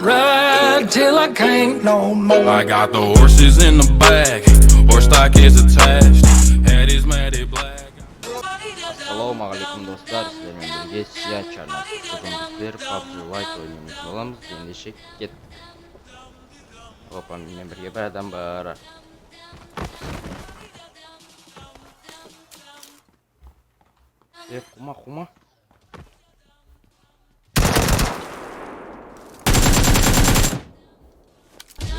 Ride till I can't no more. I got the horses in the back, horse stock is attached, head is matted black. Ассалаумағалейкум достар, сіздермен бірге Сият чарнасы. Бүгін біздер PUBG Lite ойынымыз боламыз. Ендеше кеттік. Опа, менімен бірге бір адам бар. Қума.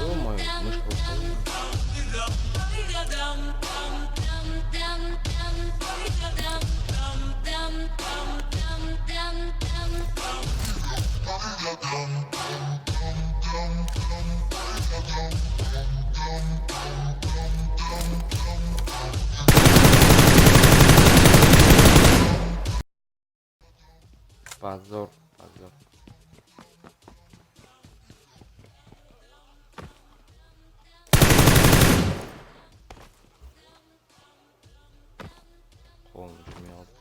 Ё-моё, мышка устала. Позор. Қолым жүрмей қалды.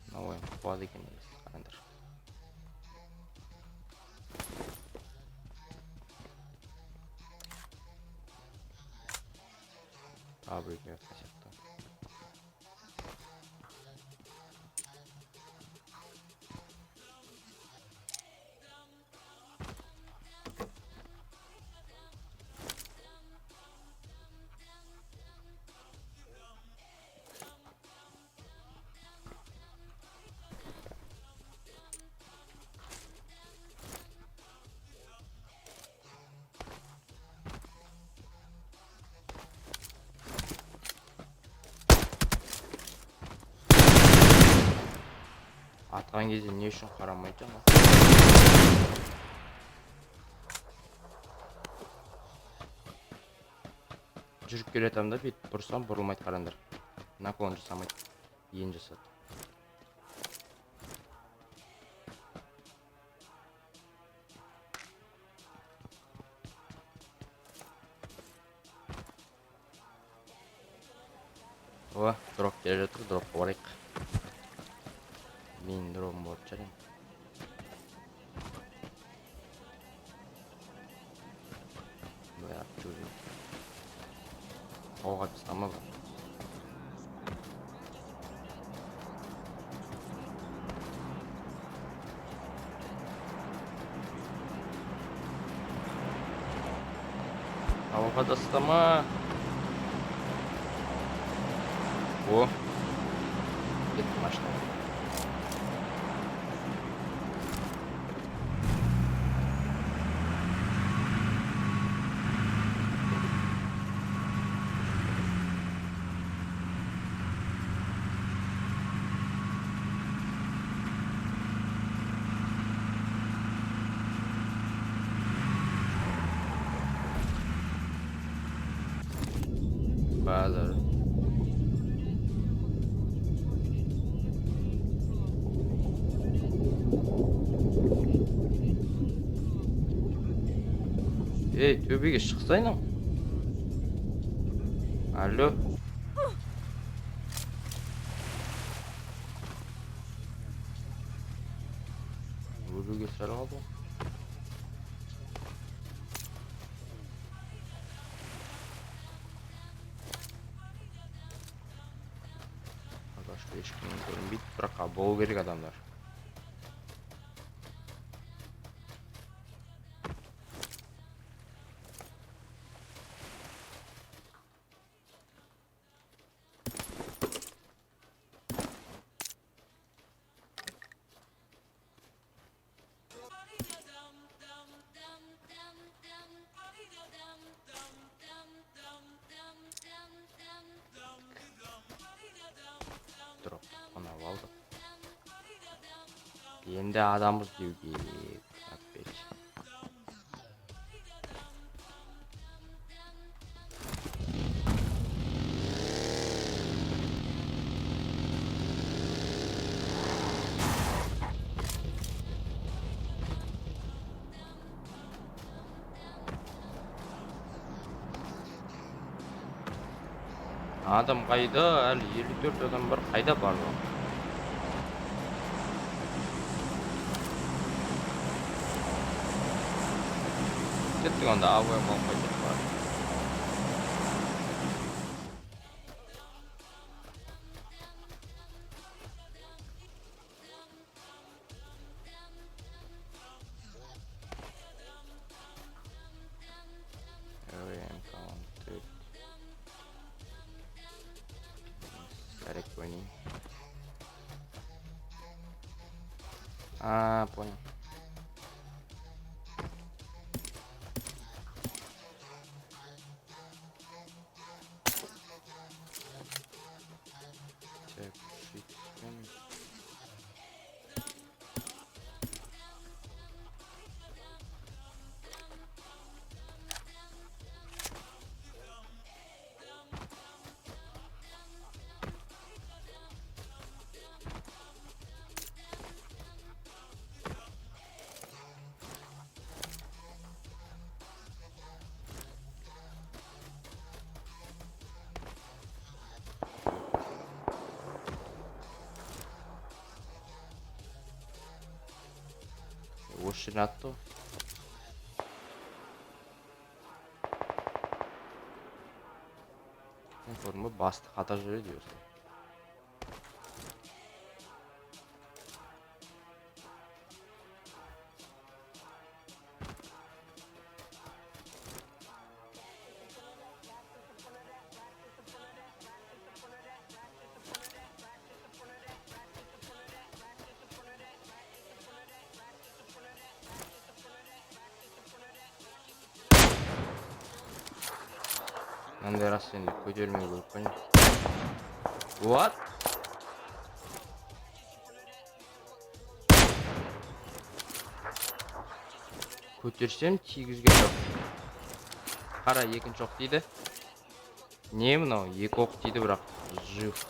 Мына ойын қуады екен негізі, қараңдар. Біреуге сияқты. Атқан кезде не үшін қарамайды жаңа? Жүріп келе жатамын да, бүйтіп бұрсам бұрылмайды, қараңдар. Наклон жасамайды. Ен жасады. О, дроп келе жатыр, дропқа барайық. Мен дробым болып жарайым. Бәрі жүрейін. Қауға тастама бар. Қауға тастама. О, кетті машина. Базар. Ей, төбеге шықсайның. Алло. Өбеге сары қалды. Ешкімнен көрінбейді, бірақ болу керек адамдар. Дроп қонап алды. Енді адамбыз деуге опять. Adam қайда? Әлі 54 адам бар. Қайда барлығы? Кеттік онда ауа мал қайтып бар. Коррект ойнайын. Понял. Так, осы жерін атты ғой. Көрдің бе, басты қатар жүреді осы. Мынандай рас енді көтермей көріп қойын. What? Көтерсем тигізген жоқ. Қара, екінші оқ дейді. Не мынау? Екі оқ дейді бірақ. Жив.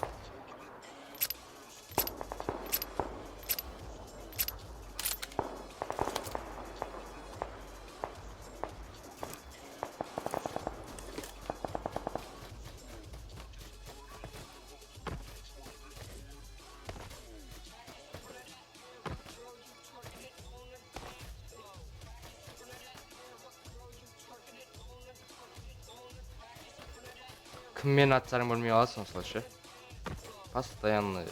Кіммен атсарың білмей қаласың осылайша. Постоянно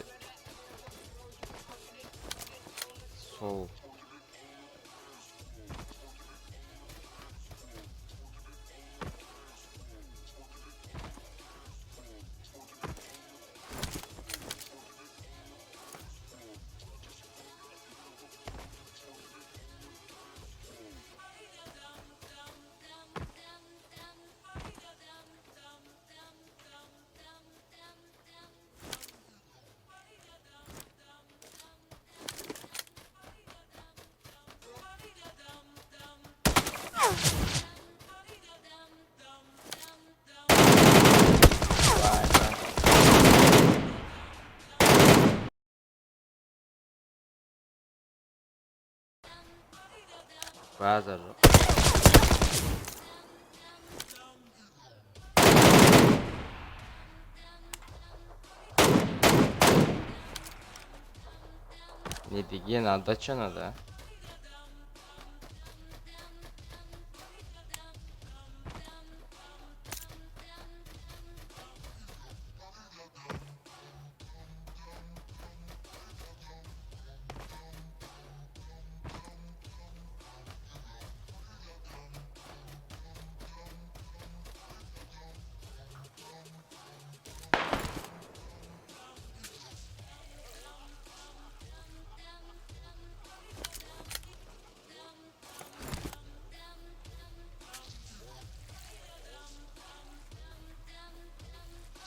сол. Базар жоқ. Не деген отдача надо.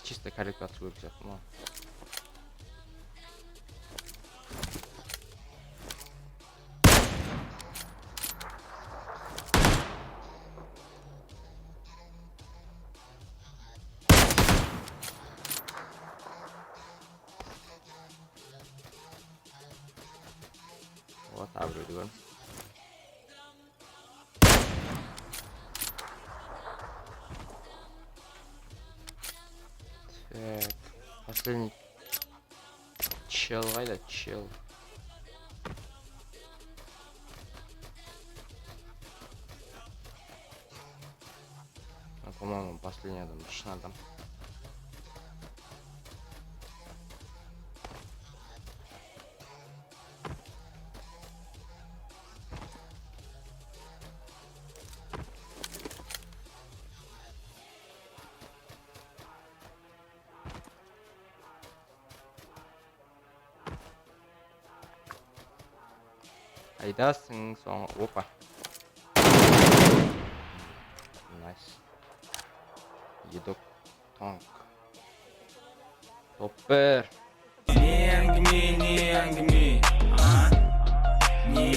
Чисто корректацию выписать, ну. Вот, абрюдивер. Так. Чел қайда, чел. Ну, по-моему, последний адам, лично адам. Айдасың соң, опа. Найс. Едок танк. Топпер. Не әңгіме, не әңгіме, а? Не